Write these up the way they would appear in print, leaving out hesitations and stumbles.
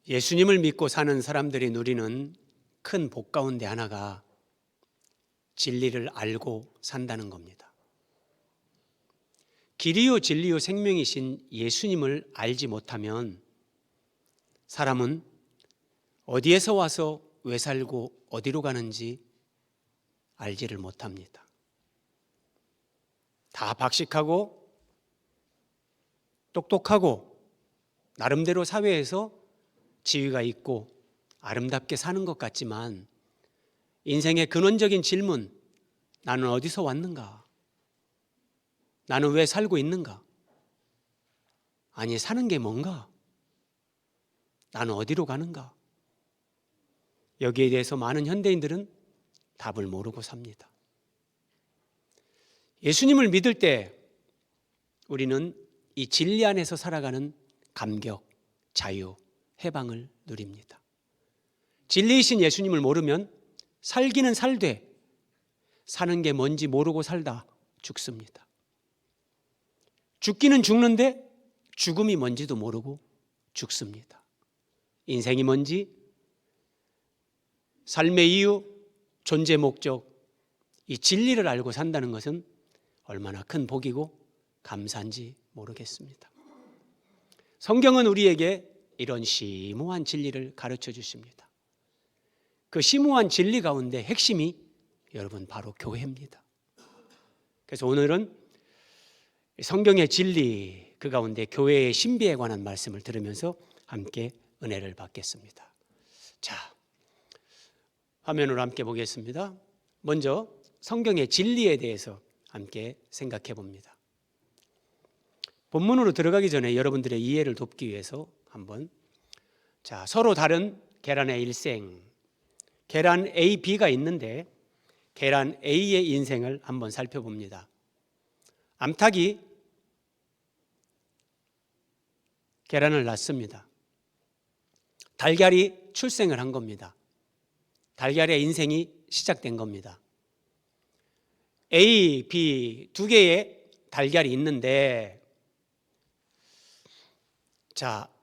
예수님을 믿고 사는 사람들이 누리는 큰 복 가운데 하나가 진리를 알고 산다는 겁니다. 길이요 진리요 생명이신 예수님을 알지 못하면 사람은 어디에서 와서 왜 살고 어디로 가는지 알지를 못합니다. 다 박식하고 똑똑하고 나름대로 사회에서 지위가 있고 아름답게 사는 것 같지만 인생의 근원적인 질문, 나는 어디서 왔는가? 나는 왜 살고 있는가? 아니, 사는 게 뭔가? 나는 어디로 가는가? 여기에 대해서 많은 현대인들은 답을 모르고 삽니다. 예수님을 믿을 때 우리는 이 진리 안에서 살아가는 감격, 자유, 해방을 누립니다. 진리이신 예수님을 모르면 살기는 살되 사는 게 뭔지 모르고 살다 죽습니다. 죽기는 죽는데 죽음이 뭔지도 모르고 죽습니다. 인생이 뭔지, 삶의 이유, 존재 목적, 이 진리를 알고 산다는 것은 얼마나 큰 복이고 감사한지 모르겠습니다. 성경은 우리에게 이런 심오한 진리를 가르쳐 주십니다. 그 심오한 진리 가운데 핵심이 여러분 바로 교회입니다. 그래서 오늘은 성경의 진리 그 가운데 교회의 신비에 관한 말씀을 들으면서 함께 은혜를 받겠습니다. 자, 화면으로 함께 보겠습니다. 먼저 성경의 진리에 대해서 함께 생각해 봅니다. 본문으로 들어가기 전에 여러분들의 이해를 돕기 위해서 한번 서로 다른 계란의 일생, 계란 A, B가 있는데 계란 A의 인생을 한번 살펴봅니다. 암탉이 계란을 낳습니다. 달걀이 출생을 한 겁니다. 달걀의 인생이 시작된 겁니다. A, B 두 개의 달걀이 있는데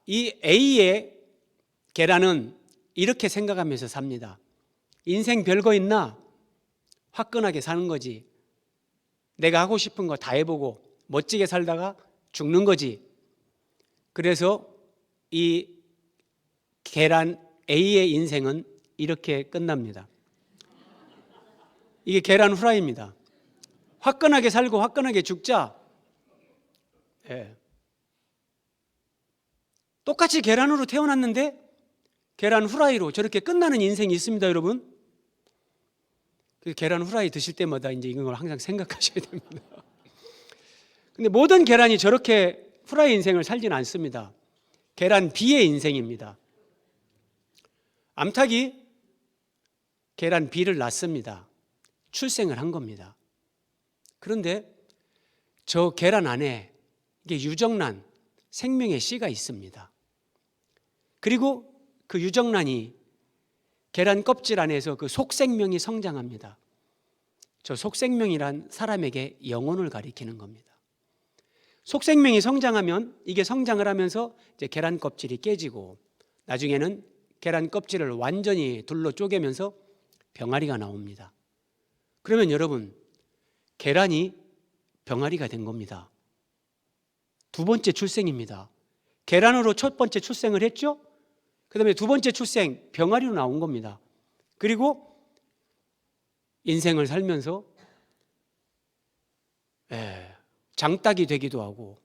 이 A의 계란은 이렇게 생각하면서 삽니다. 인생 별거 있나? 화끈하게 사는 거지. 내가 하고 싶은 거 다 해보고 멋지게 살다가 죽는 거지. 그래서 이 계란 A의 인생은 이렇게 끝납니다. 이게 계란 후라이입니다. 화끈하게 살고 화끈하게 죽자. 예. 똑같이 계란으로 태어났는데 계란 후라이로 저렇게 끝나는 인생이 있습니다, 여러분. 그 계란 후라이 드실 때마다 이제 이걸 항상 생각하셔야 됩니다. 근데 모든 계란이 저렇게 후라이 인생을 살지는 않습니다. 계란 B의 인생입니다. 암탉이 계란 B를 낳습니다. 출생을 한 겁니다. 그런데 저 계란 안에 이게 유정란, 생명의 씨가 있습니다. 그리고 그 유정란이 계란 껍질 안에서 그 속생명이 성장합니다. 저 속생명이란 사람에게 영혼을 가리키는 겁니다. 속생명이 성장하면 이게 성장을 하면서 이제 계란 껍질이 깨지고 나중에는 계란 껍질을 완전히 둘로 쪼개면서 병아리가 나옵니다. 그러면 여러분, 계란이 병아리가 된 겁니다. 두 번째 출생입니다. 계란으로 첫 번째 출생을 했죠? 그 다음에 두 번째 출생, 병아리로 나온 겁니다. 그리고 인생을 살면서 장닭이 되기도 하고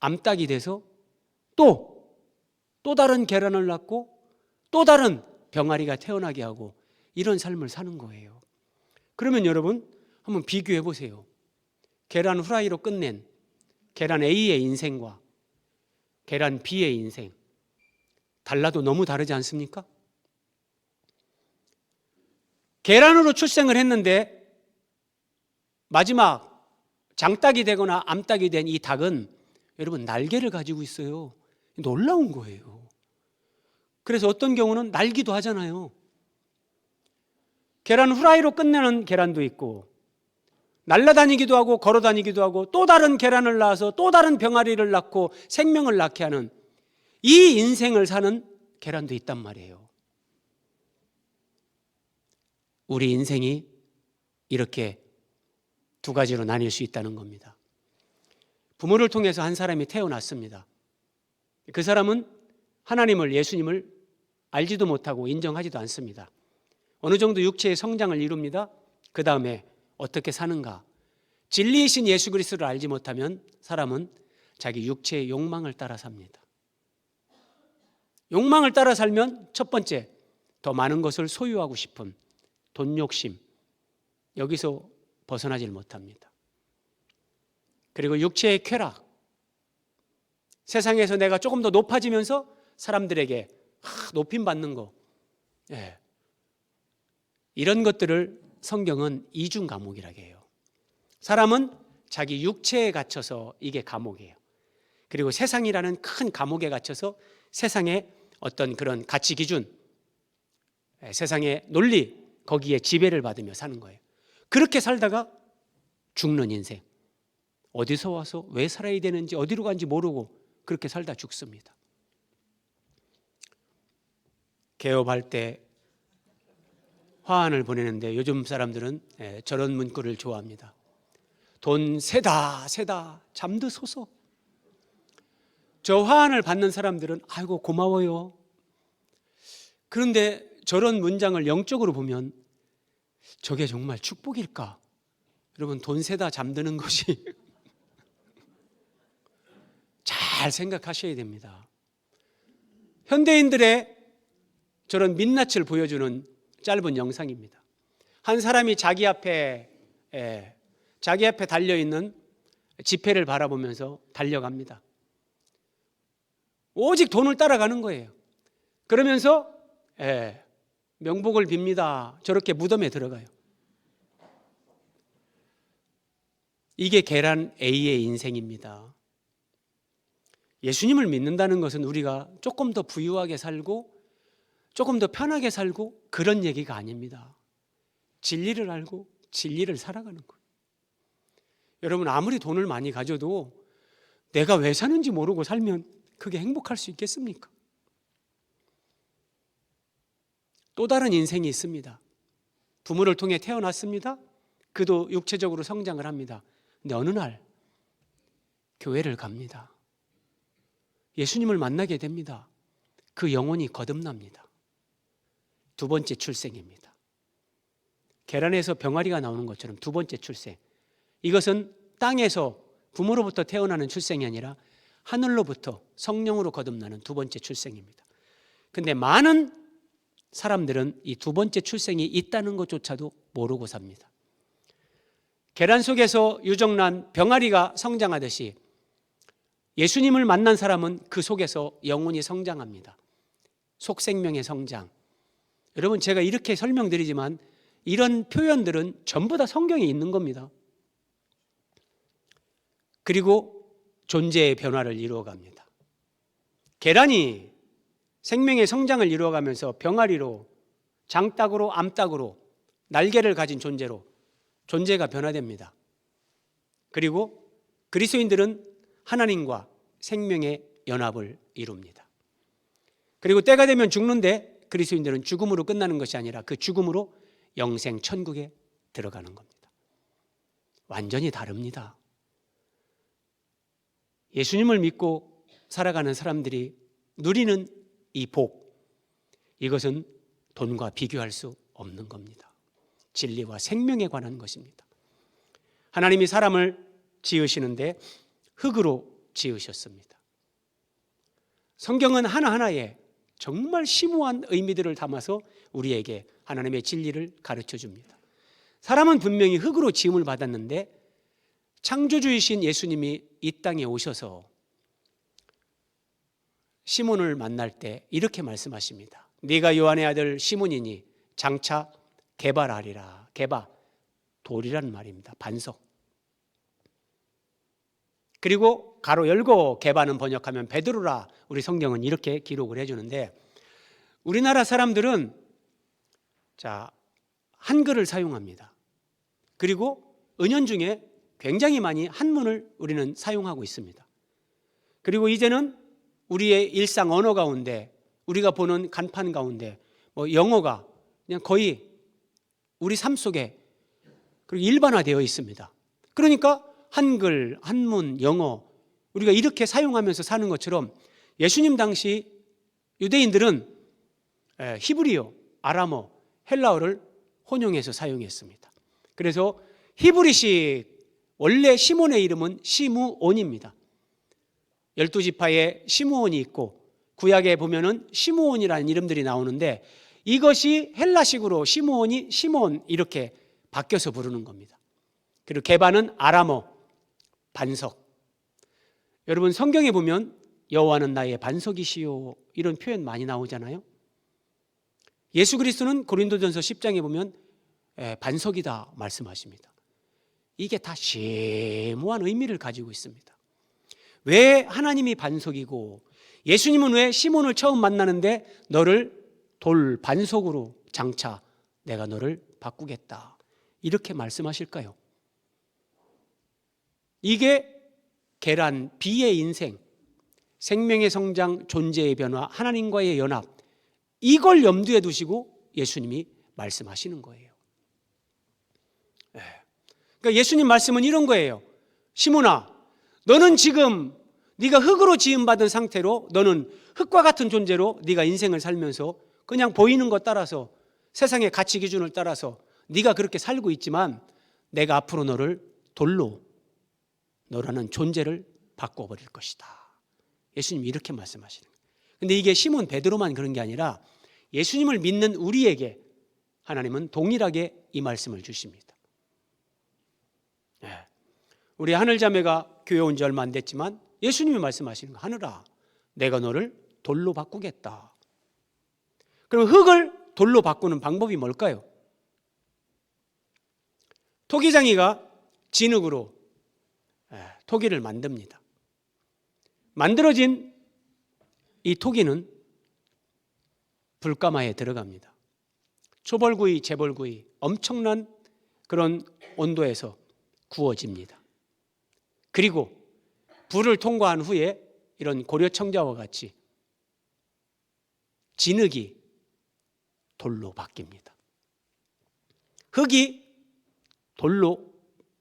암탉이 돼서 또 다른 계란을 낳고 또 다른 병아리가 태어나게 하고 이런 삶을 사는 거예요. 그러면 여러분 한번 비교해 보세요. 계란 후라이로 끝낸 계란 A의 인생과 계란 B의 인생, 달라도 너무 다르지 않습니까? 계란으로 출생을 했는데 마지막 장닭이 되거나 암탉이 된 이 닭은 여러분 날개를 가지고 있어요. 놀라운 거예요. 그래서 어떤 경우는 날기도 하잖아요. 계란 후라이로 끝내는 계란도 있고 날아다니기도 하고 걸어다니기도 하고 또 다른 계란을 낳아서 또 다른 병아리를 낳고 생명을 낳게 하는 이 인생을 사는 계란도 있단 말이에요. 우리 인생이 이렇게 두 가지로 나뉠 수 있다는 겁니다. 부모를 통해서 한 사람이 태어났습니다. 그 사람은 하나님을, 예수님을 알지도 못하고 인정하지도 않습니다. 어느 정도 육체의 성장을 이룹니다. 그 다음에 어떻게 사는가? 진리이신 예수 그리스도를 알지 못하면 사람은 자기 육체의 욕망을 따라 삽니다. 욕망을 따라 살면 첫 번째, 더 많은 것을 소유하고 싶은 돈 욕심, 여기서 벗어나질 못합니다. 그리고 육체의 쾌락, 세상에서 내가 조금 더 높아지면서 사람들에게 높임 받는 거, 이런 것들을 성경은 이중 감옥이라고 해요. 사람은 자기 육체에 갇혀서 이게 감옥이에요. 그리고 세상이라는 큰 감옥에 갇혀서 세상의 어떤 그런 가치 기준, 세상의 논리, 거기에 지배를 받으며 사는 거예요. 그렇게 살다가 죽는 인생, 어디서 와서 왜 살아야 되는지 어디로 간지 모르고 그렇게 살다 죽습니다. 개업할 때 화환을 보내는데 요즘 사람들은 저런 문구를 좋아합니다. 돈 세다 잠드소서. 저 화환을 받는 사람들은 아이고 고마워요. 그런데 저런 문장을 영적으로 보면 저게 정말 축복일까? 여러분, 돈 세다 잠드는 것이 잘 생각하셔야 됩니다. 현대인들의 저런 민낯을 보여주는 짧은 영상입니다. 한 사람이 자기 앞에 달려있는 지폐를 바라보면서 달려갑니다. 오직 돈을 따라가는 거예요. 그러면서 명복을 빕니다. 저렇게 무덤에 들어가요. 이게 계란 A의 인생입니다. 예수님을 믿는다는 것은 우리가 조금 더 부유하게 살고 조금 더 편하게 살고 그런 얘기가 아닙니다. 진리를 알고 진리를 살아가는 거예요. 여러분, 아무리 돈을 많이 가져도 내가 왜 사는지 모르고 살면 그게 행복할 수 있겠습니까? 또 다른 인생이 있습니다. 부모를 통해 태어났습니다. 그도 육체적으로 성장을 합니다. 근데 어느 날 교회를 갑니다. 예수님을 만나게 됩니다. 그 영혼이 거듭납니다. 두 번째 출생입니다. 계란에서 병아리가 나오는 것처럼 두 번째 출생. 이것은 땅에서 부모로부터 태어나는 출생이 아니라 하늘로부터 성령으로 거듭나는 두 번째 출생입니다. 근데 많은 사람들은 이 두 번째 출생이 있다는 것조차도 모르고 삽니다. 계란 속에서 유정란 병아리가 성장하듯이 예수님을 만난 사람은 그 속에서 영혼이 성장합니다. 속생명의 성장. 여러분, 제가 이렇게 설명드리지만 이런 표현들은 전부 다 성경에 있는 겁니다. 그리고 존재의 변화를 이루어갑니다. 계란이 생명의 성장을 이루어가면서 병아리로, 장닭으로, 암닭으로 날개를 가진 존재로 존재가 변화됩니다. 그리고 그리스도인들은 하나님과 생명의 연합을 이룹니다. 그리고 때가 되면 죽는데 그리스도인들은 죽음으로 끝나는 것이 아니라 그 죽음으로 영생 천국에 들어가는 겁니다. 완전히 다릅니다. 예수님을 믿고 살아가는 사람들이 누리는 이 복, 이것은 돈과 비교할 수 없는 겁니다. 진리와 생명에 관한 것입니다. 하나님이 사람을 지으시는데 흙으로 지으셨습니다. 성경은 하나하나에 정말 심오한 의미들을 담아서 우리에게 하나님의 진리를 가르쳐 줍니다. 사람은 분명히 흙으로 지음을 받았는데 창조주이신 예수님이 이 땅에 오셔서 시몬을 만날 때 이렇게 말씀하십니다. 네가 요한의 아들 시몬이니 장차 게바라리라. 게바, 돌이라는 말입니다. 반석. 그리고 가로 열고 게바는 번역하면 베드로라. 우리 성경은 이렇게 기록을 해주는데 우리나라 사람들은 한글을 사용합니다. 그리고 은연중에 굉장히 많이 한문을 우리는 사용하고 있습니다. 그리고 이제는 우리의 일상 언어 가운데 우리가 보는 간판 가운데 영어가 그냥 거의 우리 삶 속에 그리고 일반화되어 있습니다. 그러니까 한글, 한문, 영어 우리가 이렇게 사용하면서 사는 것처럼 예수님 당시 유대인들은 히브리어, 아람어, 헬라어를 혼용해서 사용했습니다. 그래서 히브리식 원래 시몬의 이름은 시므온입니다. 12지파에 시므온이 있고 구약에 보면은 시므온이라는 이름들이 나오는데 이것이 헬라식으로 시므온이 시몬 이렇게 바뀌어서 부르는 겁니다. 그리고 게바는 아람어, 반석. 여러분 성경에 보면 여호와는 나의 반석이시요 이런 표현 많이 나오잖아요. 예수 그리스도는 고린도전서 10장에 보면 반석이다 말씀하십니다. 이게 다 심오한 의미를 가지고 있습니다. 왜 하나님이 반석이고 예수님은 왜 시몬을 처음 만나는데 너를 돌 반석으로 장차 내가 너를 바꾸겠다 이렇게 말씀하실까요? 이게 계란, 비의 인생, 생명의 성장, 존재의 변화, 하나님과의 연합 이걸 염두에 두시고 예수님이 말씀하시는 거예요. 그러니까 예수님 말씀은 이런 거예요. 시몬아, 너는 지금 네가 흙으로 지음받은 상태로 너는 흙과 같은 존재로 네가 인생을 살면서 그냥 보이는 것 따라서 세상의 가치 기준을 따라서 네가 그렇게 살고 있지만 내가 앞으로 너를 돌로 너라는 존재를 바꿔버릴 것이다. 예수님이 이렇게 말씀하시는 거예요. 근데 이게 시몬 베드로만 그런 게 아니라 예수님을 믿는 우리에게 하나님은 동일하게 이 말씀을 주십니다. 우리 하늘자매가 교회 온 지 얼마 안 됐지만 예수님이 말씀하시는 거 하늘아 내가 너를 돌로 바꾸겠다. 그럼 흙을 돌로 바꾸는 방법이 뭘까요? 토기장이가 진흙으로 토기를 만듭니다. 만들어진 이 토기는 불가마에 들어갑니다. 초벌구이, 재벌구이 엄청난 그런 온도에서 구워집니다. 그리고 불을 통과한 후에 이런 고려청자와 같이 진흙이 돌로 바뀝니다. 흙이 돌로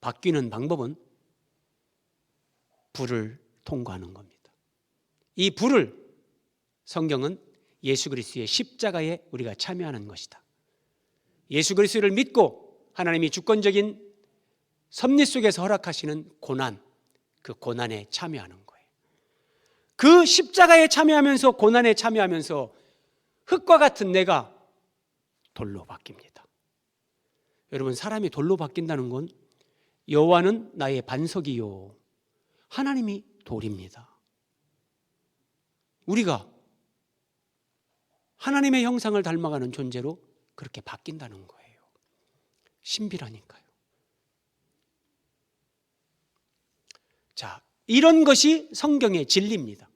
바뀌는 방법은 불을 통과하는 겁니다. 이 불을 성경은 예수 그리스도의 십자가에 우리가 참여하는 것이다. 예수 그리스도를 믿고 하나님이 주권적인 섭리 속에서 허락하시는 고난, 그 고난에 참여하는 거예요. 그 십자가에 참여하면서 고난에 참여하면서 흙과 같은 내가 돌로 바뀝니다. 여러분 사람이 돌로 바뀐다는 건 여호와는 나의 반석이요 하나님이 돌입니다. 우리가 하나님의 형상을 닮아가는 존재로 그렇게 바뀐다는 거예요. 신비라니까요. 자, 이런 것이 성경의 진리입니다.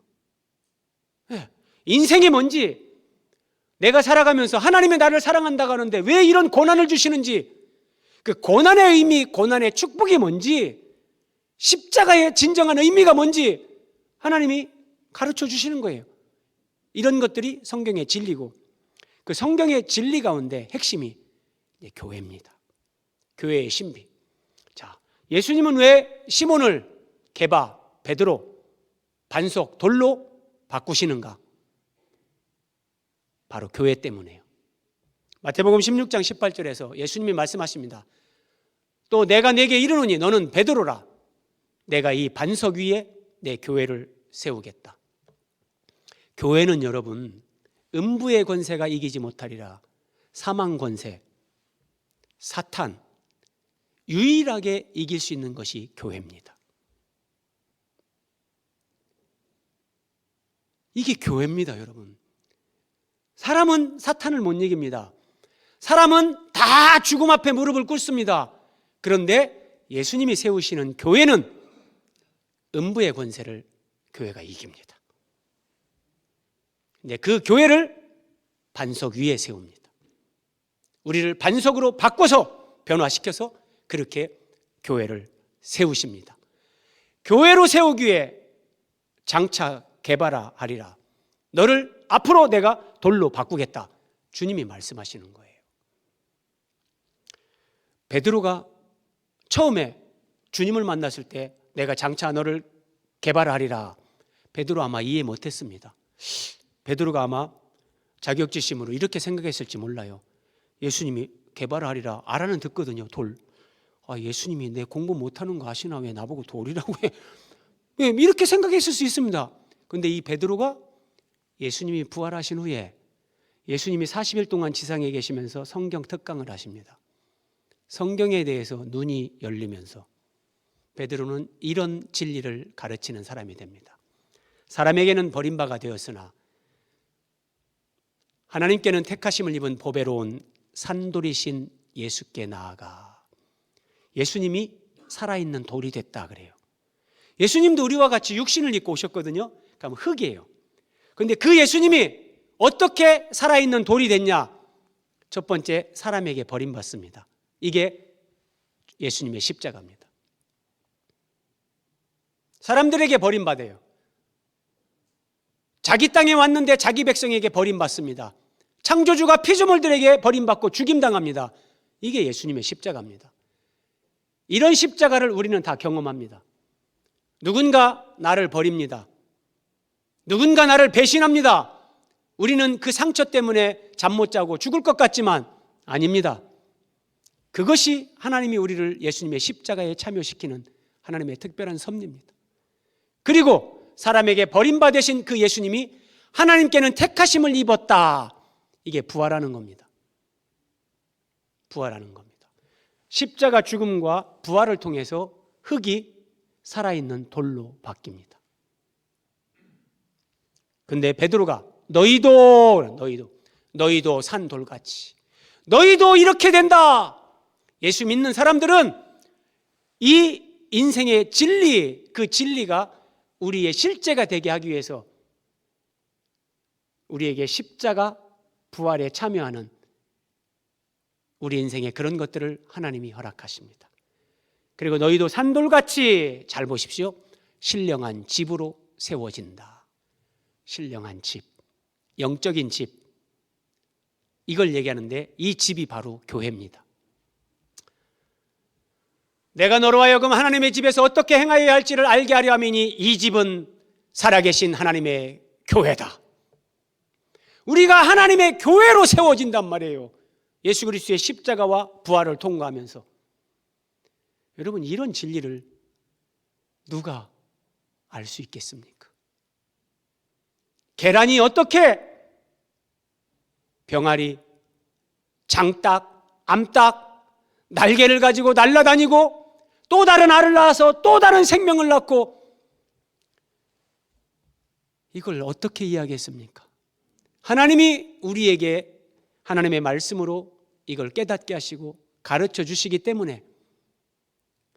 인생이 뭔지 내가 살아가면서 하나님이 나를 사랑한다고 하는데 왜 이런 고난을 주시는지 그 고난의 의미, 고난의 축복이 뭔지 십자가의 진정한 의미가 뭔지 하나님이 가르쳐 주시는 거예요. 이런 것들이 성경의 진리고 그 성경의 진리 가운데 핵심이 교회입니다. 교회의 신비. 자, 예수님은 왜 시몬을 게바, 베드로, 반석, 돌로 바꾸시는가? 바로 교회 때문에요. 마태복음 16장 18절에서 예수님이 말씀하십니다. 또 내가 네게 이르노니 너는 베드로라. 내가 이 반석 위에 내 교회를 세우겠다. 교회는 여러분 음부의 권세가 이기지 못하리라. 사망 권세, 사탄 유일하게 이길 수 있는 것이 교회입니다. 이게 교회입니다, 여러분. 사람은 사탄을 못 이깁니다. 사람은 다 죽음 앞에 무릎을 꿇습니다. 그런데 예수님이 세우시는 교회는 음부의 권세를 교회가 이깁니다. 근데 그 교회를 반석 위에 세웁니다. 우리를 반석으로 바꿔서 변화시켜서 그렇게 교회를 세우십니다. 교회로 세우기 위해 장차 개발하리라. 너를 앞으로 내가 돌로 바꾸겠다. 주님이 말씀하시는 거예요. 베드로가 처음에 주님을 만났을 때 내가 장차 너를 개발하리라. 베드로 아마 이해 못했습니다. 베드로가 아마 자격지심으로 이렇게 생각했을지 몰라요. 예수님이 개발하리라. 알아는 듣거든요. 돌. 예수님이 내 공부 못하는 거 아시나? 왜 나보고 돌이라고 해? 이렇게 생각했을 수 있습니다. 그런데 이 베드로가 예수님이 부활하신 후에 예수님이 40일 동안 지상에 계시면서 성경 특강을 하십니다. 성경에 대해서 눈이 열리면서 베드로는 이런 진리를 가르치는 사람이 됩니다. 사람에게는 버림바가 되었으나 하나님께는 택하심을 입은 보배로운 산돌이신 예수께 나아가. 예수님이 살아있는 돌이 됐다 그래요. 예수님도 우리와 같이 육신을 입고 오셨거든요. 그럼 흙이에요. 그런데 그 예수님이 어떻게 살아있는 돌이 됐냐? 첫 번째, 사람에게 버림받습니다. 이게 예수님의 십자가입니다. 사람들에게 버림받아요. 자기 땅에 왔는데 자기 백성에게 버림받습니다. 창조주가 피조물들에게 버림받고 죽임당합니다. 이게 예수님의 십자가입니다. 이런 십자가를 우리는 다 경험합니다. 누군가 나를 버립니다. 누군가 나를 배신합니다. 우리는 그 상처 때문에 잠 못 자고 죽을 것 같지만 아닙니다. 그것이 하나님이 우리를 예수님의 십자가에 참여시키는 하나님의 특별한 섭리입니다. 그리고 사람에게 버림받으신 그 예수님이 하나님께는 택하심을 입었다. 이게 부활하는 겁니다. 부활하는 겁니다. 십자가 죽음과 부활을 통해서 흙이 살아있는 돌로 바뀝니다. 근데 베드로가 너희도 산 돌같이, 너희도 이렇게 된다. 예수 믿는 사람들은 이 인생의 진리, 그 진리가 우리의 실제가 되게 하기 위해서 우리에게 십자가 부활에 참여하는 우리 인생의 그런 것들을 하나님이 허락하십니다. 그리고 너희도 산돌같이, 잘 보십시오, 신령한 집으로 세워진다. 신령한 집, 영적인 집, 이걸 얘기하는데 이 집이 바로 교회입니다. 내가 너로 하여금 하나님의 집에서 어떻게 행하여야 할지를 알게 하려 함이니 이 집은 살아계신 하나님의 교회다. 우리가 하나님의 교회로 세워진단 말이에요. 예수 그리스도의 십자가와 부활을 통과하면서. 여러분, 이런 진리를 누가 알 수 있겠습니까? 계란이 어떻게 병아리, 장닭, 암탉, 날개를 가지고 날아다니고 또 다른 알을 낳아서 또 다른 생명을 낳고, 이걸 어떻게 이해하겠습니까? 하나님이 우리에게 하나님의 말씀으로 이걸 깨닫게 하시고 가르쳐 주시기 때문에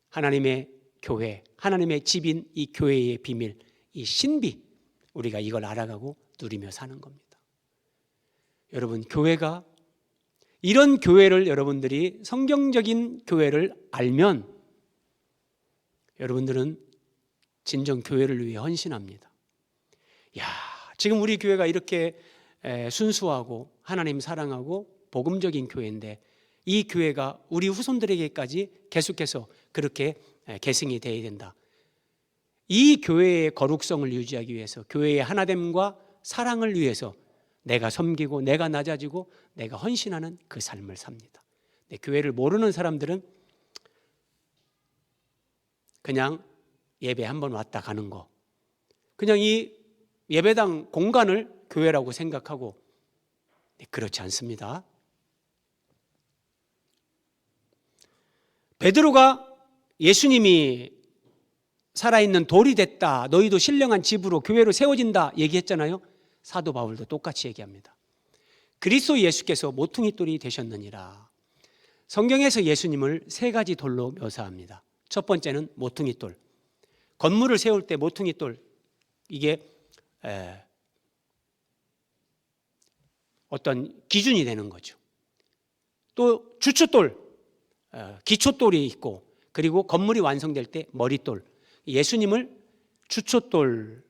하나님의 교회, 하나님의 집인 이 교회의 비밀, 이 신비, 우리가 이걸 알아가고 누리며 사는 겁니다. 여러분, 교회가, 이런 교회를 여러분들이 성경적인 교회를 알면 여러분들은 진정 교회를 위해 헌신합니다. 지금 우리 교회가 이렇게 순수하고 하나님 사랑하고 복음적인 교회인데 이 교회가 우리 후손들에게까지 계속해서 그렇게 계승이 되어야 된다. 이 교회의 거룩성을 유지하기 위해서, 교회의 하나됨과 사랑을 위해서 내가 섬기고 내가 낮아지고 내가 헌신하는 그 삶을 삽니다. 교회를 모르는 사람들은 그냥 예배 한번 왔다 가는 거, 그냥 이 예배당 공간을 교회라고 생각하고, 그렇지 않습니다. 베드로가 예수님이 살아있는 돌이 됐다, 너희도 신령한 집으로 교회로 세워진다 얘기했잖아요. 사도 바울도 똑같이 얘기합니다. 그리스도 예수께서 모퉁이 돌이 되셨느니라. 성경에서 예수님을 세 가지 돌로 묘사합니다. 첫 번째는 모퉁이 돌. 건물을 세울 때 모퉁이 돌, 이게 어떤 기준이 되는 거죠. 또 주춧돌, 기초돌이 있고, 그리고 건물이 완성될 때 머릿돌. 예수님을 주춧돌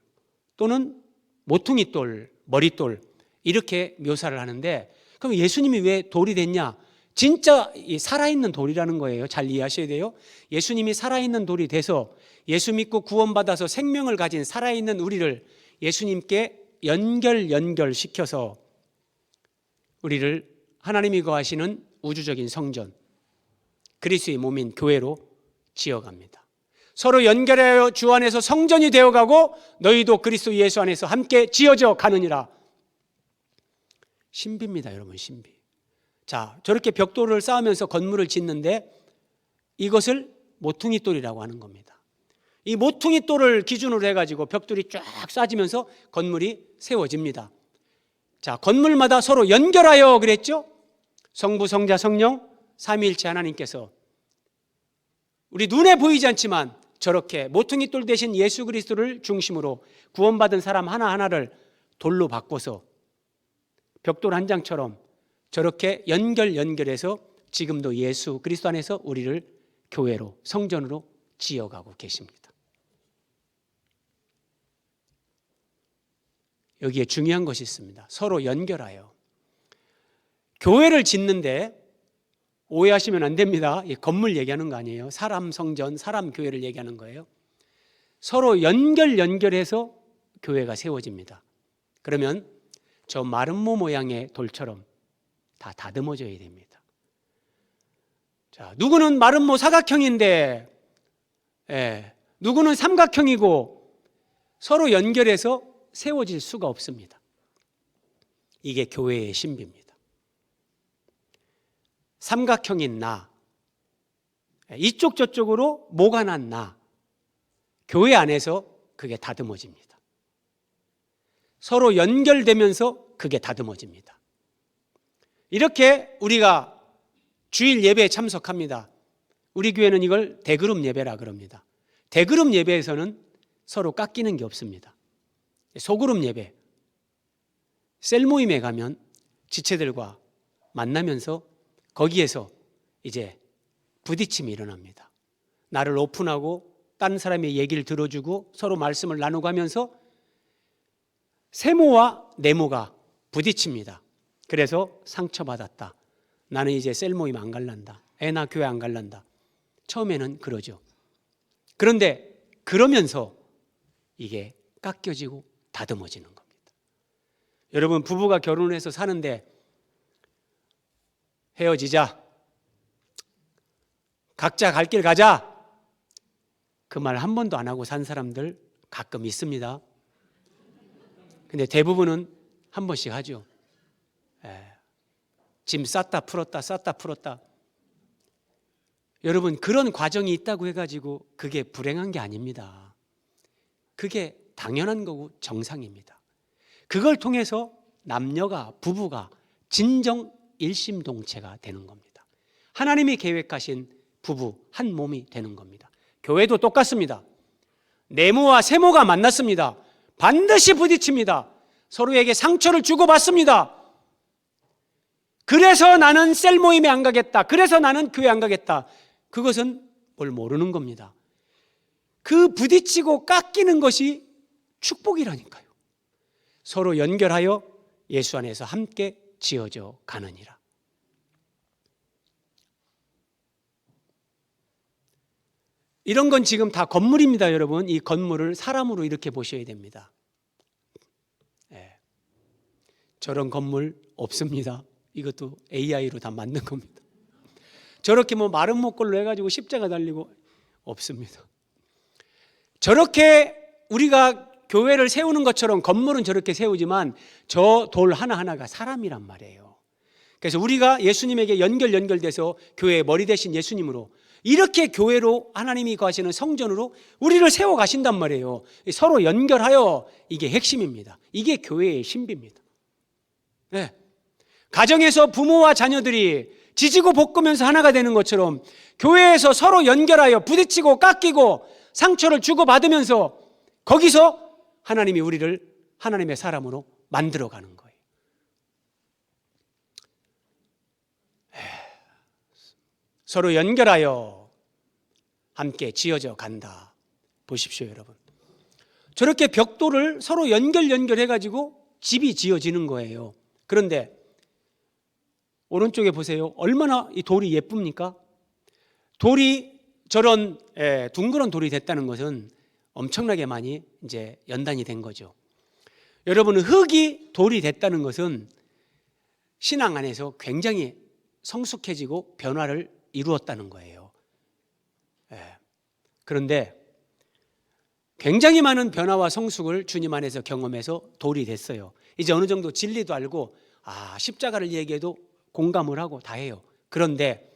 또는 모퉁이돌, 머릿돌, 이렇게 묘사를 하는데, 그럼 예수님이 왜 돌이 됐냐? 진짜 살아있는 돌이라는 거예요. 잘 이해하셔야 돼요. 예수님이 살아있는 돌이 돼서 예수 믿고 구원받아서 생명을 가진 살아있는 우리를 예수님께 연결시켜서 우리를 하나님이 거하시는 우주적인 성전, 그리스도의 몸인 교회로 지어갑니다. 서로 연결하여 주 안에서 성전이 되어가고 너희도 그리스도 예수 안에서 함께 지어져 가느니라. 신비입니다, 여러분, 신비. 자, 저렇게 벽돌을 쌓으면서 건물을 짓는데 이것을 모퉁이돌이라고 하는 겁니다. 이 모퉁이돌을 기준으로 해가지고 벽돌이 쫙 쌓아지면서 건물이 세워집니다. 자, 건물마다 서로 연결하여 그랬죠? 성부, 성자, 성령 삼위일체 하나님께서 우리 눈에 보이지 않지만 저렇게 모퉁이돌 대신 예수 그리스도를 중심으로 구원받은 사람 하나하나를 돌로 바꿔서 벽돌 한 장처럼 저렇게 연결해서 지금도 예수 그리스도 안에서 우리를 교회로, 성전으로 지어가고 계십니다. 여기에 중요한 것이 있습니다. 서로 연결하여. 교회를 짓는데 오해하시면 안 됩니다. 이 건물 얘기하는 거 아니에요. 사람 성전, 사람 교회를 얘기하는 거예요. 서로 연결해서 교회가 세워집니다. 그러면 저 마름모 모양의 돌처럼 다 다듬어져야 됩니다. 자, 누구는 마름모 사각형인데, 누구는 삼각형이고 서로 연결해서 세워질 수가 없습니다. 이게 교회의 신비입니다. 삼각형인 나, 이쪽 저쪽으로 모가 난 나, 교회 안에서 그게 다듬어집니다. 서로 연결되면서 그게 다듬어집니다. 이렇게 우리가 주일 예배에 참석합니다. 우리 교회는 이걸 대그룹 예배라 그럽니다. 대그룹 예배에서는 서로 깎이는 게 없습니다. 소그룹 예배, 셀 모임에 가면 지체들과 만나면서 거기에서 이제 부딪힘이 일어납니다. 나를 오픈하고 다른 사람의 얘기를 들어주고 서로 말씀을 나누고 하면서 세모와 네모가 부딪힙니다. 그래서 상처받았다. 나는 이제 셀 모임 안 갈란다. 나 교회 안 갈란다. 처음에는 그러죠. 그런데 그러면서 이게 깎여지고 다듬어지는 겁니다. 여러분, 부부가 결혼을 해서 사는데 헤어지자, 각자 갈 길 가자, 그 말 한 번도 안 하고 산 사람들 가끔 있습니다. 근데 대부분은 한 번씩 하죠. 짐 쌌다 풀었다. 여러분, 그런 과정이 있다고 해가지고 그게 불행한 게 아닙니다. 그게 당연한 거고 정상입니다. 그걸 통해서 남녀가, 부부가 진정 일심동체가 되는 겁니다. 하나님이 계획하신 부부 한 몸이 되는 겁니다. 교회도 똑같습니다. 네모와 세모가 만났습니다. 반드시 부딪힙니다. 서로에게 상처를 주고받습니다. 그래서 나는 셀 모임에 안 가겠다. 그래서 나는 교회 안 가겠다. 그것은 뭘 모르는 겁니다. 그 부딪히고 깎이는 것이 축복이라니까요. 서로 연결하여 예수 안에서 함께 지어져 가느니라. 이런 건 지금 다 건물입니다, 여러분. 이 건물을 사람으로 이렇게 보셔야 됩니다. 저런 건물 없습니다. 이것도 AI로 다 만든 겁니다. 저렇게 뭐 마른 목걸로 해가지고 십자가 달리고 없습니다. 저렇게 우리가 교회를 세우는 것처럼 건물은 저렇게 세우지만 저 돌 하나하나가 사람이란 말이에요. 그래서 우리가 예수님에게 연결돼서 교회의 머리 대신 예수님으로 이렇게 교회로 하나님이 거하시는 성전으로 우리를 세워 가신단 말이에요. 서로 연결하여, 이게 핵심입니다. 이게 교회의 신비입니다. 네. 가정에서 부모와 자녀들이 지지고 볶으면서 하나가 되는 것처럼 교회에서 서로 연결하여 부딪히고 깎이고 상처를 주고받으면서 거기서 하나님이 우리를 하나님의 사람으로 만들어가는 거예요. 서로 연결하여 함께 지어져 간다. 보십시오, 여러분. 저렇게 벽돌을 서로 연결해가지고 집이 지어지는 거예요. 그런데 오른쪽에 보세요. 얼마나 이 돌이 예쁩니까? 돌이 저런 둥그런 돌이 됐다는 것은 엄청나게 많이 이제 연단이 된 거죠. 여러분, 흙이 돌이 됐다는 것은 신앙 안에서 굉장히 성숙해지고 변화를 이루었다는 거예요. 그런데 굉장히 많은 변화와 성숙을 주님 안에서 경험해서 돌이 됐어요. 이제 어느 정도 진리도 알고 십자가를 얘기해도 공감을 하고 다 해요. 그런데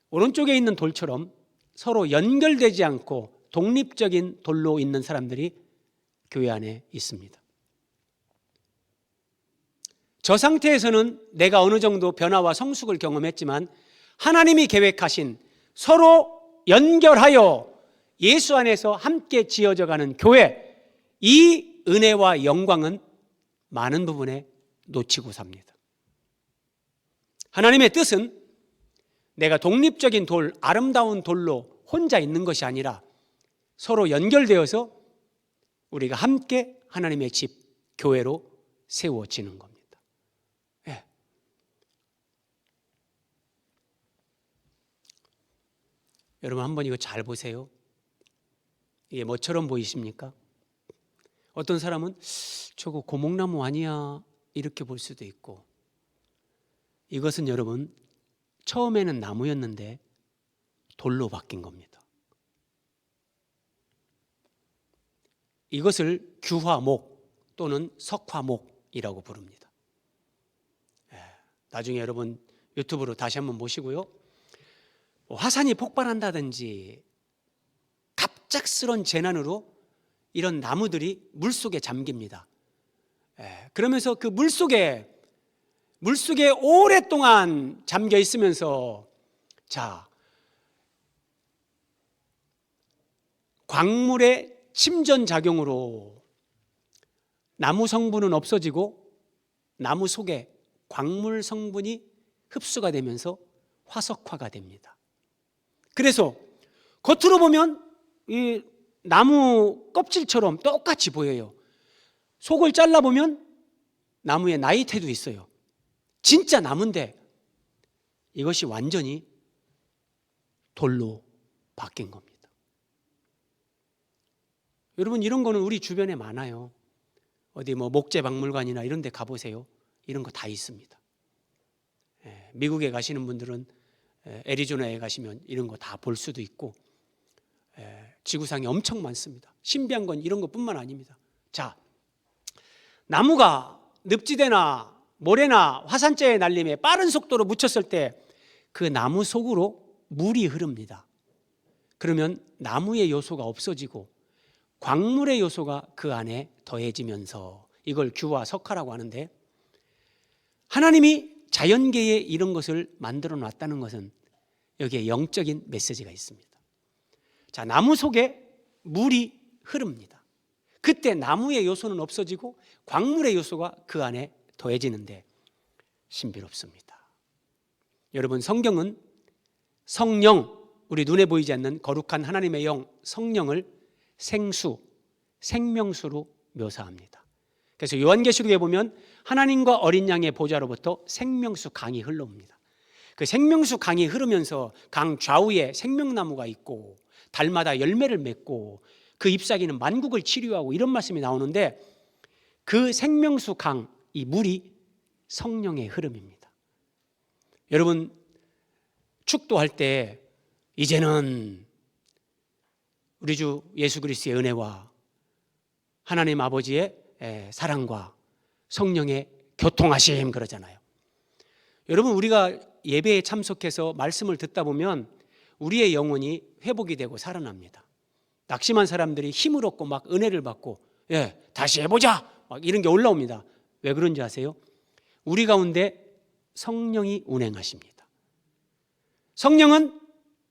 오른쪽에 있는 돌처럼 서로 연결되지 않고 독립적인 돌로 있는 사람들이 교회 안에 있습니다. 저 상태에서는 내가 어느 정도 변화와 성숙을 경험했지만 하나님이 계획하신 서로 연결하여 예수 안에서 함께 지어져가는 교회, 이 은혜와 영광은 많은 부분에 놓치고 삽니다. 하나님의 뜻은 내가 독립적인 돌, 아름다운 돌로 혼자 있는 것이 아니라 서로 연결되어서 우리가 함께 하나님의 집, 교회로 세워지는 겁니다. 여러분, 한번 이거 잘 보세요. 이게 뭐처럼 보이십니까? 어떤 사람은 저거 고목나무 아니야 이렇게 볼 수도 있고, 이것은 여러분 처음에는 나무였는데 돌로 바뀐 겁니다. 이것을 규화목 또는 석화목이라고 부릅니다. 나중에 여러분 유튜브로 다시 한번 보시고요. 화산이 폭발한다든지 갑작스런 재난으로 이런 나무들이 물속에 잠깁니다. 그러면서 그 물속에 오랫동안 잠겨 있으면서 광물의 침전 작용으로 나무 성분은 없어지고 나무 속에 광물 성분이 흡수가 되면서 화석화가 됩니다. 그래서 겉으로 보면 이 나무 껍질처럼 똑같이 보여요. 속을 잘라보면 나무에 나이테도 있어요. 진짜 나무인데 이것이 완전히 돌로 바뀐 겁니다. 여러분, 이런 거는 우리 주변에 많아요. 어디 목재박물관이나 이런 데 가보세요. 이런 거 다 있습니다. 미국에 가시는 분들은 애리조나에 가시면 이런 거 다 볼 수도 있고, 지구상에 엄청 많습니다. 신비한 건 이런 것뿐만 아닙니다. 나무가 늪지대나 모래나 화산재의 날림에 빠른 속도로 묻혔을 때 그 나무 속으로 물이 흐릅니다. 그러면 나무의 요소가 없어지고 광물의 요소가 그 안에 더해지면서 이걸 규화 석화라고 하는데, 하나님이 자연계에 이런 것을 만들어 놨다는 것은 여기에 영적인 메시지가 있습니다. 나무 속에 물이 흐릅니다. 그때 나무의 요소는 없어지고 광물의 요소가 그 안에 더해지는데 신비롭습니다. 여러분, 성경은 성령, 우리 눈에 보이지 않는 거룩한 하나님의 영, 성령을 생수, 생명수로 묘사합니다. 그래서 요한계시록에 보면 하나님과 어린 양의 보좌로부터 생명수 강이 흘러옵니다. 그 생명수 강이 흐르면서 강 좌우에 생명나무가 있고 달마다 열매를 맺고 그 잎사귀는 만국을 치료하고 이런 말씀이 나오는데, 그 생명수 강, 이 물이 성령의 흐름입니다. 여러분, 축도할 때 이제는 우리 주 예수 그리스도의 은혜와 하나님 아버지의 사랑과 성령의 교통하심 그러잖아요. 여러분, 우리가 예배에 참석해서 말씀을 듣다 보면 우리의 영혼이 회복이 되고 살아납니다. 낙심한 사람들이 힘을 얻고 막 은혜를 받고 다시 해보자 막 이런 게 올라옵니다. 왜 그런지 아세요? 우리 가운데 성령이 운행하십니다. 성령은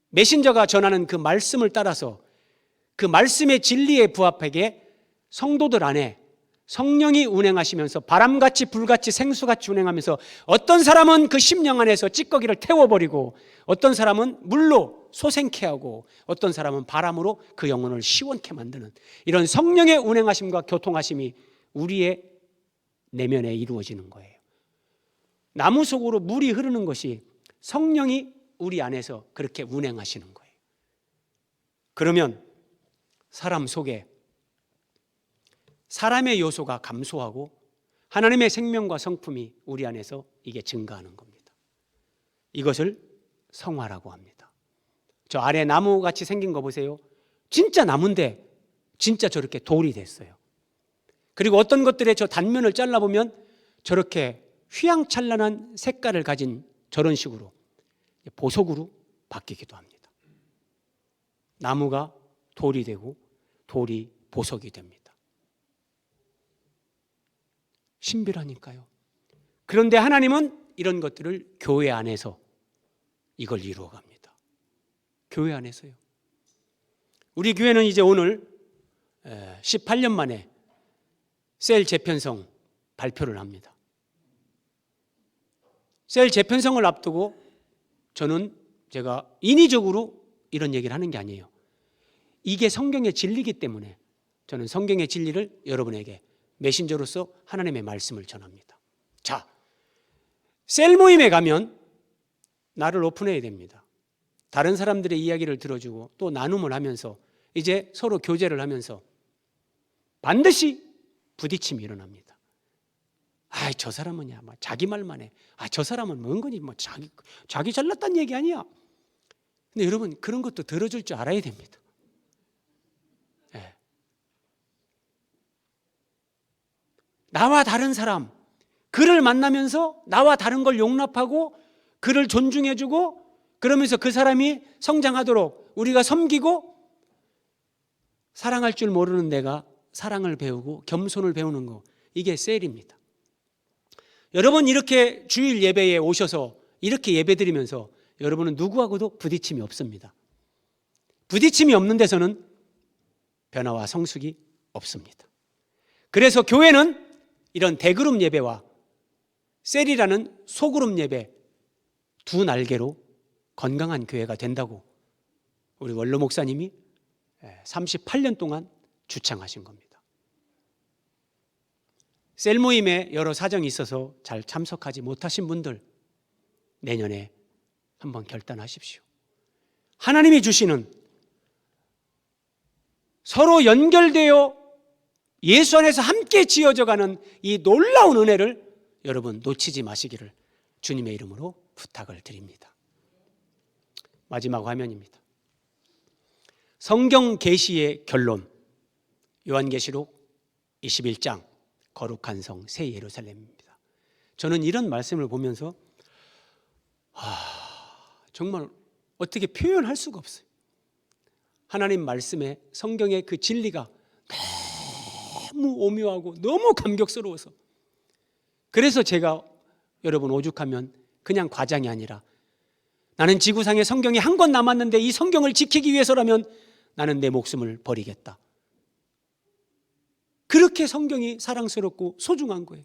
메신저가 전하는 그 말씀을 따라서 그 말씀의 진리에 부합하게 성도들 안에 성령이 운행하시면서 바람같이 불같이 생수같이 운행하면서 어떤 사람은 그 심령 안에서 찌꺼기를 태워버리고 어떤 사람은 물로 소생케 하고 어떤 사람은 바람으로 그 영혼을 시원케 만드는 이런 성령의 운행하심과 교통하심이 우리의 내면에 이루어지는 거예요. 나무 속으로 물이 흐르는 것이 성령이 우리 안에서 그렇게 운행하시는 거예요. 그러면 사람 속에 사람의 요소가 감소하고 하나님의 생명과 성품이 우리 안에서 이게 증가하는 겁니다. 이것을 성화라고 합니다. 저 아래 나무같이 생긴 거 보세요. 진짜 나무인데 진짜 저렇게 돌이 됐어요. 그리고 어떤 것들의 저 단면을 잘라보면 저렇게 휘황찬란한 색깔을 가진 저런 식으로 보석으로 바뀌기도 합니다. 나무가 돌이 되고 돌이 보석이 됩니다. 신비라니까요. 그런데 하나님은 이런 것들을 교회 안에서 이걸 이루어 갑니다. 교회 안에서요. 우리 교회는 이제 오늘 18년 만에 셀 재편성 발표를 합니다. 셀 재편성을 앞두고 제가 인위적으로 이런 얘기를 하는 게 아니에요. 이게 성경의 진리이기 때문에 저는 성경의 진리를 여러분에게 메신저로서 하나님의 말씀을 전합니다. 자, 셀 모임에 가면 나를 오픈해야 됩니다. 다른 사람들의 이야기를 들어주고 또 나눔을 하면서 이제 서로 교제를 하면서 반드시 부딪힘이 일어납니다. 저 사람은야, 자기 말만 해. 저 사람은 뭔 거니? 자기 잘났다는 얘기 아니야. 근데 여러분, 그런 것도 들어줄 줄 알아야 됩니다. 네. 나와 다른 사람, 그를 만나면서 나와 다른 걸 용납하고 그를 존중해주고 그러면서 그 사람이 성장하도록 우리가 섬기고 사랑할 줄 모르는 내가 사랑을 배우고 겸손을 배우는 거, 이게 셀입니다. 여러분 이렇게 주일 예배에 오셔서 이렇게 예배드리면서 여러분은 누구하고도 부딪힘이 없습니다. 부딪힘이 없는 데서는 변화와 성숙이 없습니다. 그래서 교회는 이런 대그룹 예배와 셀이라는 소그룹 예배 두 날개로 건강한 교회가 된다고 우리 원로 목사님이 38년 동안 주창하신 겁니다. 셀 모임에 여러 사정이 있어서 잘 참석하지 못하신 분들 내년에 한번 결단하십시오. 하나님이 주시는 서로 연결되어 예수 안에서 함께 지어져가는 이 놀라운 은혜를 여러분 놓치지 마시기를 주님의 이름으로 부탁을 드립니다. 마지막 화면입니다. 성경 계시의 결론, 요한계시록 21장 거룩한 성 새 예루살렘입니다. 저는 이런 말씀을 보면서 정말 어떻게 표현할 수가 없어요. 하나님 말씀에 성경의 그 진리가 너무 오묘하고 너무 감격스러워서, 그래서 제가 여러분 오죽하면 그냥 과장이 아니라 나는 지구상에 성경이 한 권 남았는데 이 성경을 지키기 위해서라면 나는 내 목숨을 버리겠다. 그렇게 성경이 사랑스럽고 소중한 거예요.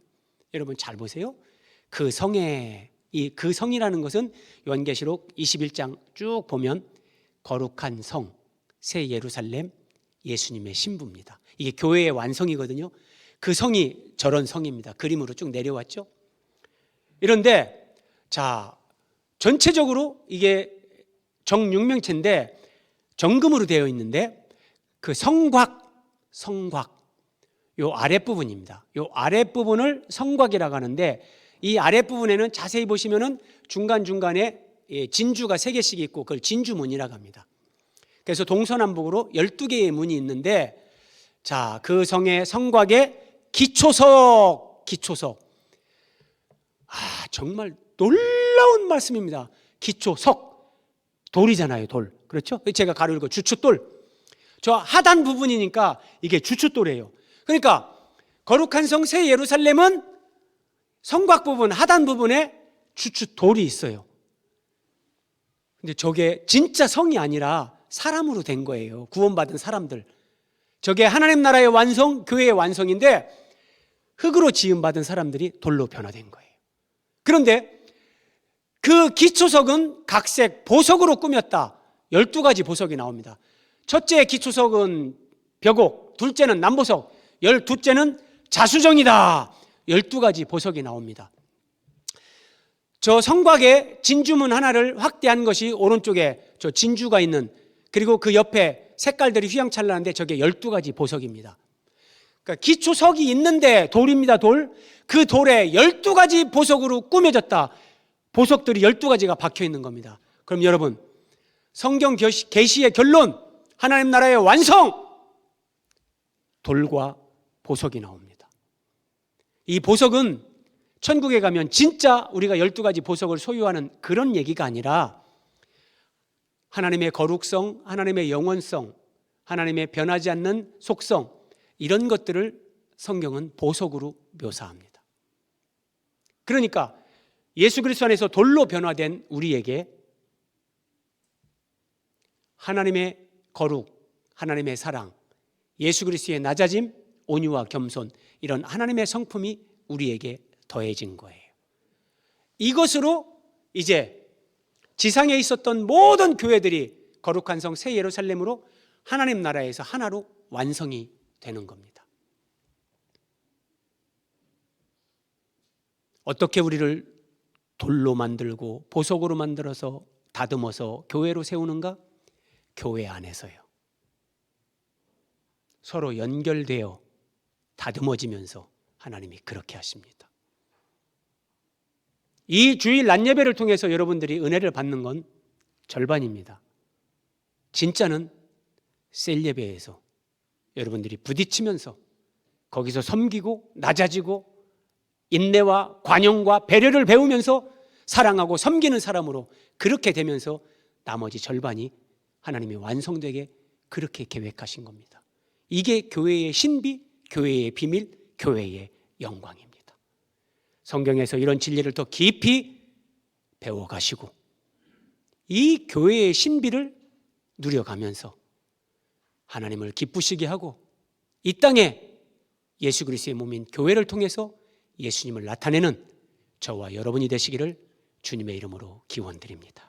여러분 잘 보세요. 그 성이라는 것은 요한계시록 21장 쭉 보면 거룩한 성, 새 예루살렘, 예수님의 신부입니다. 이게 교회의 완성이거든요. 그 성이 저런 성입니다. 그림으로 쭉 내려왔죠. 이런데 자, 전체적으로 이게 정육명체인데 정금으로 되어 있는데 그 성곽 요 아랫부분입니다. 요 아랫부분을 성곽이라고 하는데 이 아랫부분에는 자세히 보시면은 중간중간에 진주가 3개씩 있고 그걸 진주문이라고 합니다. 그래서 동서남북으로 12개의 문이 있는데 자, 그 성의 성곽의 기초석. 정말 놀라운 말씀입니다. 기초석. 돌이잖아요, 돌. 그렇죠? 제가 가로 읽고 주춧돌. 저 하단 부분이니까 이게 주춧돌이에요. 그러니까 거룩한 성 새 예루살렘은 성곽 부분, 하단 부분에 주춧돌이 있어요. 근데 저게 진짜 성이 아니라 사람으로 된 거예요. 구원받은 사람들. 저게 하나님 나라의 완성, 교회의 완성인데 흙으로 지음받은 사람들이 돌로 변화된 거예요. 그런데 그 기초석은 각색 보석으로 꾸몄다. 12가지 보석이 나옵니다. 첫째 기초석은 벽옥, 둘째는 남보석, 12째는 자수정이다. 12가지 보석이 나옵니다. 저 성곽의 진주문 하나를 확대한 것이 오른쪽에 저 진주가 있는, 그리고 그 옆에 색깔들이 휘황찬란한데 저게 12가지 보석입니다. 그러니까 기초석이 있는데 돌입니다. 돌. 그 돌에 12가지 보석으로 꾸며졌다. 보석들이 12가지가 박혀 있는 겁니다. 그럼 여러분, 성경 계시의 결론, 하나님 나라의 완성, 돌과 보석이 나옵니다. 이 보석은 천국에 가면 진짜 우리가 12가지 보석을 소유하는 그런 얘기가 아니라 하나님의 거룩성, 하나님의 영원성, 하나님의 변하지 않는 속성, 이런 것들을 성경은 보석으로 묘사합니다. 그러니까 예수 그리스도 안에서 돌로 변화된 우리에게 하나님의 거룩, 하나님의 사랑, 예수 그리스도의 낮아짐, 온유와 겸손, 이런 하나님의 성품이 우리에게 더해진 거예요. 이것으로 이제 지상에 있었던 모든 교회들이 거룩한 성 새 예루살렘으로 하나님 나라에서 하나로 완성이 되는 겁니다. 어떻게 우리를 돌로 만들고 보석으로 만들어서 다듬어서 교회로 세우는가? 교회 안에서요. 서로 연결되어 다듬어지면서 하나님이 그렇게 하십니다. 이 주일 낮 예배를 통해서 여러분들이 은혜를 받는 건 절반입니다. 진짜는 셀 예배에서 여러분들이 부딪히면서 거기서 섬기고 낮아지고 인내와 관용과 배려를 배우면서 사랑하고 섬기는 사람으로 그렇게 되면서 나머지 절반이 하나님이 완성되게 그렇게 계획하신 겁니다. 이게 교회의 신비, 교회의 비밀, 교회의 영광입니다. 성경에서 이런 진리를 더 깊이 배워가시고 이 교회의 신비를 누려가면서 하나님을 기쁘시게 하고 이 땅에 예수 그리스도의 몸인 교회를 통해서 예수님을 나타내는 저와 여러분이 되시기를 주님의 이름으로 기원드립니다.